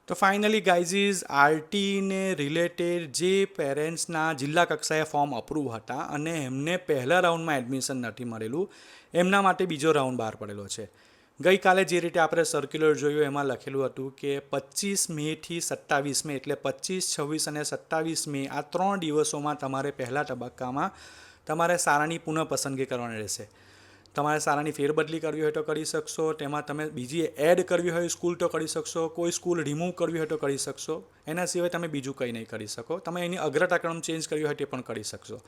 તો finally ગાઈઝીઝ આરટીને related જે પેરેન્ટ્સના જિલ્લા કક્ષાએ ફોર્મ અપ્રૂવ હતા અને એમને પહેલા રાઉન્ડમાં એડમિશન નથી મળેલું, એમના માટે બીજો રાઉન્ડ બહાર પડેલો છે. ગઈકાલે જે રીતે આપણે સર્ક્યુલર જોયું એમાં લખેલું હતું કે 25 મેથી 27 મે, એટલે 25, 26 અને 27 મે આ 3 દિવસોમાં તમારે પહેલા તબક્કામાં તમારે શાળાની પુનઃપસંદગી કરવાની રહેશે. તમારે શાળાની ફેરબદલી કરવી હોય તો કરી શકશો, તેમાં તમે બીજી એડ કરવી હોય સ્કૂલ તો કરી શકશો, કોઈ સ્કૂલ રિમૂવ કરવી હોય તો કરી શકશો. એના સિવાય તમે બીજું કંઈ નહીં કરી શકો. તમે એની અગ્રતાક્રમ ચેન્જ કરવી હોય તે પણ કરી શકશો.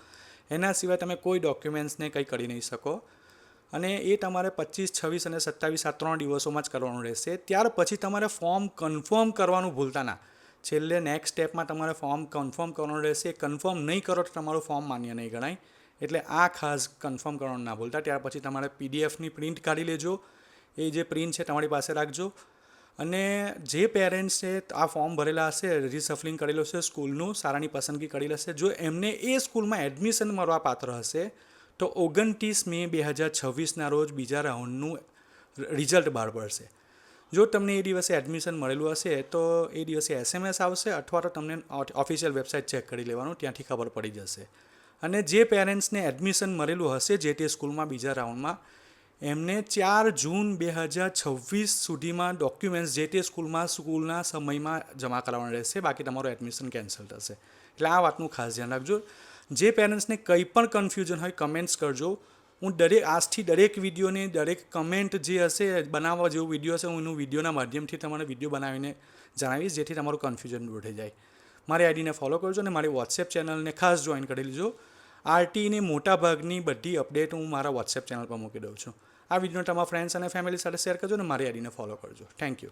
એના સિવાય તમે કોઈ ડોક્યુમેન્ટ્સને કંઈ કરી નહીં શકો. અને એ તમારે 25, 26 અને 27 આ 3 દિવસોમાં જ કરવાનું રહેશે. ત્યાર પછી તમારે ફોર્મ કન્ફર્મ કરવાનું ભૂલતા ના. છેલ્લે નેક્સ્ટ સ્ટેપમાં તમારે ફોર્મ કન્ફર્મ કરવાનું રહેશે. કન્ફર્મ નહીં કરો તો તમારું ફોર્મ માન્ય નહીં ગણાય. એટલે આ ખાસ કન્ફર્મ કરવાનું ના ભૂલતા. ત્યાર પછી તમારે પીડીએફની પ્રિન્ટ કાઢી લેજો. એ જે પ્રિન્ટ છે તમારી પાસે રાખજો. અને જે પેરેન્ટ્સે આ ફોર્મ ભરેલા હશે, રિસફલિંગ કરેલું હશે, સ્કૂલનું શાળાની પસંદગી કરેલી હશે, જો એમને એ સ્કૂલમાં એડમિશન મળવા પાત્ર હશે તો 29 મે 2026ના રોજ બીજા રાઉન્ડનું રિઝલ્ટ બહાર પડશે. જો તમને એ દિવસે એડમિશન મળેલું હશે તો એ દિવસે SMS આવશે, અથવા તો તમને ઓફિશિયલ વેબસાઇટ ચેક કરી લેવાનું, ત્યાંથી ખબર પડી જશે. અને જે પેરેન્ટ્સને એડમિશન મળેલું હશે જે તે સ્કૂલમાં બીજા રાઉન્ડમાં, એમને 4 જૂન 2026 સુધીમાં ડોક્યુમેન્ટ્સ જે તે સ્કૂલના સમયમાં જમા કરાવવાના રહેશે. બાકી તમારું એડમિશન કેન્સલ થશે. એટલે આ વાતનું ખાસ ધ્યાન રાખજો. જે પેરેન્ટ્સને કંઈ પણ કન્ફ્યુઝન હોય કમેન્ટ્સ કરજો. હું આજથી દરેક વિડીયોને, દરેક કમેન્ટ જે હશે, બનાવવા જેવું વિડીયો હશે, હું એનું વિડીયોના માધ્યમથી તમારે વિડીયો બનાવીને જણાવીશ, જેથી તમારું કન્ફ્યુઝન દૂર થઈ જાય. મારી આઈડીને ફોલો કરજો અને મારી વોટ્સએપ ચેનલને ખાસ જોઈન કરી લેજો. આરટીની મોટાભાગની બધી અપડેટ હું મારા વોટ્સએપ ચેનલ પર મૂકી દઉં છું. આ વિડીયોને તમારા ફ્રેન્ડ્સ અને ફેમિલી સાથે શેર કરજો અને મારી આઈડીને ફોલો કરજો. Thank you.